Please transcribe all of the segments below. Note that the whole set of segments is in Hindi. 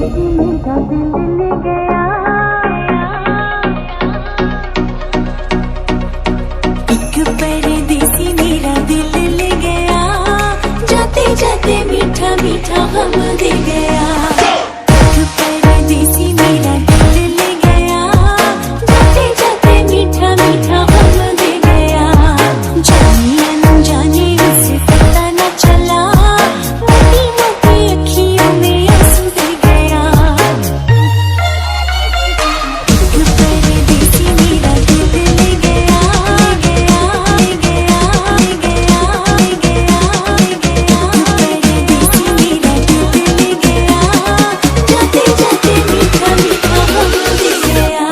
मीठा मीठा हम दे गया, एक परदेसी मेरा दिल ले गया, जाते जाते मीठा मीठा हम दे गया। जाने अनजाने उसे पता न चला, मोटी मोटी अखियों में आंसू दे गया। एक परदेसी मेरा दिल ले गया, गया गया गया गया जाते जाते मीठा मीठा हम दे गया।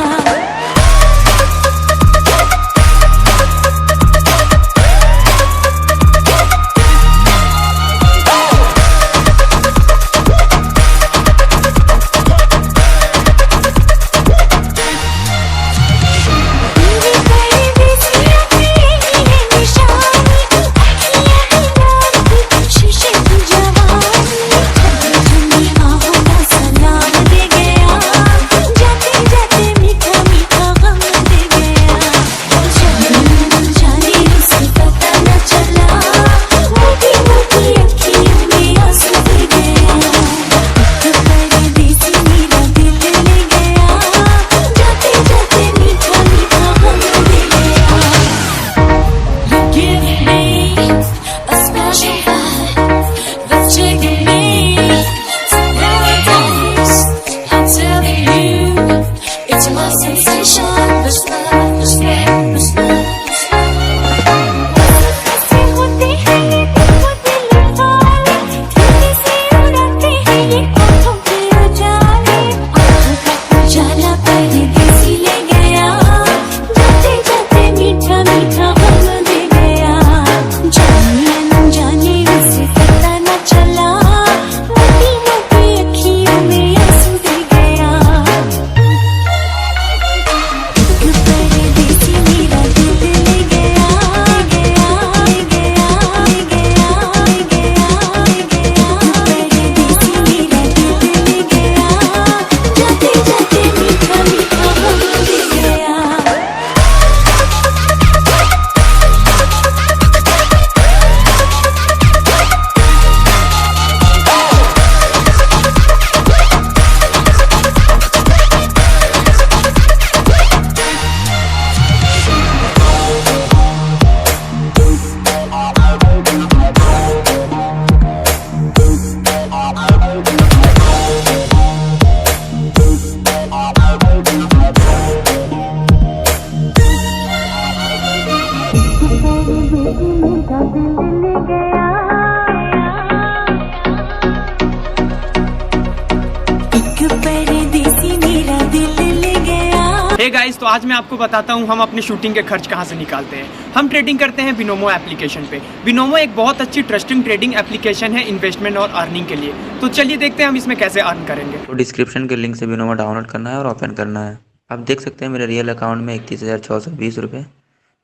हे गाइस, तो आज मैं आपको बताता हूँ हम अपने शूटिंग के खर्च कहाँ से निकालते हैं। हम ट्रेडिंग करते हैं बिनोमो एप्लीकेशन पे। बिनोमो एक बहुत अच्छी ट्रस्टिंग ट्रेडिंग एप्लीकेशन है इन्वेस्टमेंट और अर्निंग के लिए। तो चलिए देखते हैं हम इसमें कैसे अर्न करेंगे। तो डिस्क्रिप्शन के लिंक से बिनोमो डाउनलोड करना है और ओपन करना है। आप देख सकते हैं मेरे रियल अकाउंट में 31,620 रुपये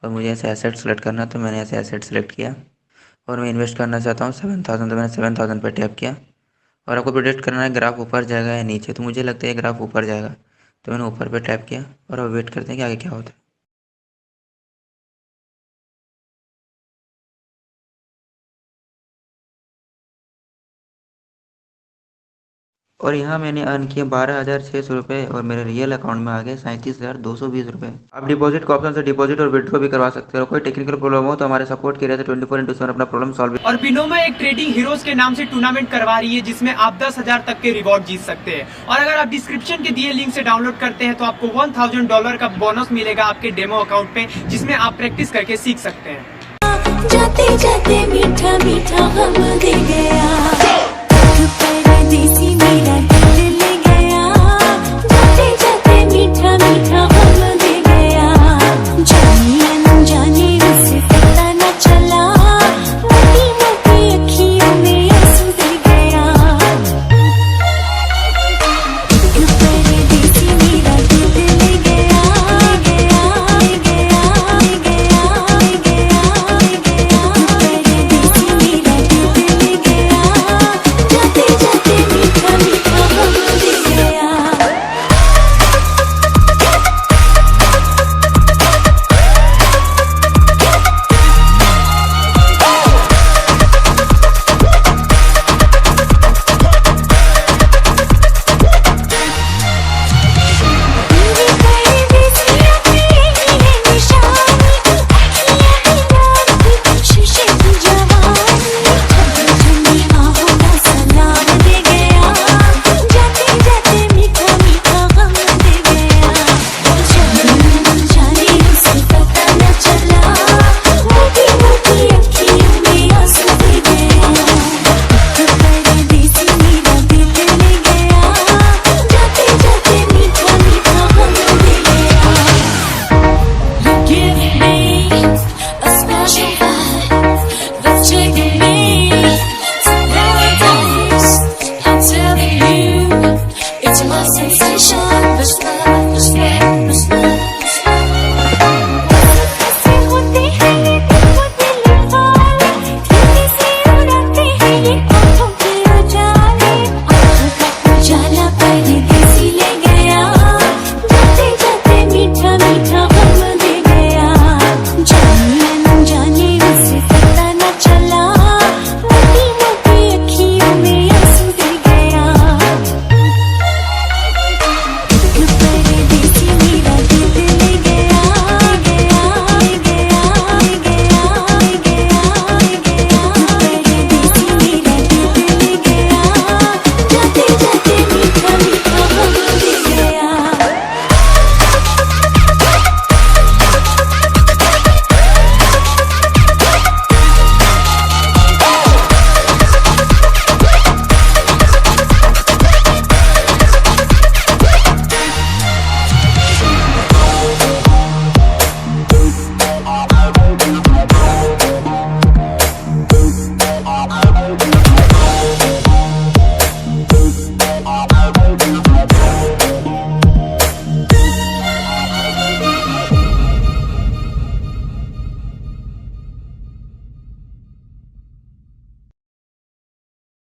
और मुझे ऐसे एसेट सेलेक्ट करना है, तो मैंने ऐसे एसेट सेलेक्ट किया और मैं इन्वेस्ट करना चाहता हूँ 7,000, तो मैंने 7,000 पर टैप किया। और आपको प्रेडिक्ट करना है ग्राफ ऊपर जाएगा या नीचे, तो मुझे लगता है ग्राफ ऊपर जाएगा, तो मैंने ऊपर पे टैप किया और अब वेट करते हैं कि आगे क्या होता है। और यहाँ मैंने अर्न किया 12,600 रुपये और मेरे रियल अकाउंट में आ गए 37,220 रुपये। आप डिपॉजिट को ऑप्शन से डिपॉजिट और विड्रॉ भी करवा सकते हो। कोई टेक्निकल प्रॉब्लम हो तो हमारे सपोर्ट के रहते 24/7 अपना प्रॉब्लम सॉल्व। और बिनोमो एक ट्रेडिंग हीरोज के नाम से टूर्नामेंट करवा रही है जिसमें आप 10,000 तक के रिवॉर्ड जीत सकते हैं। और अगर आप डिस्क्रिप्शन के दिए लिंक से डाउनलोड करते हैं तो आपको $1,000 का बोनस मिलेगा आपके डेमो अकाउंट पे, जिसमें आप प्रैक्टिस करके सीख सकते हैं। जाते जाते मीठा मीठा हम दे गया।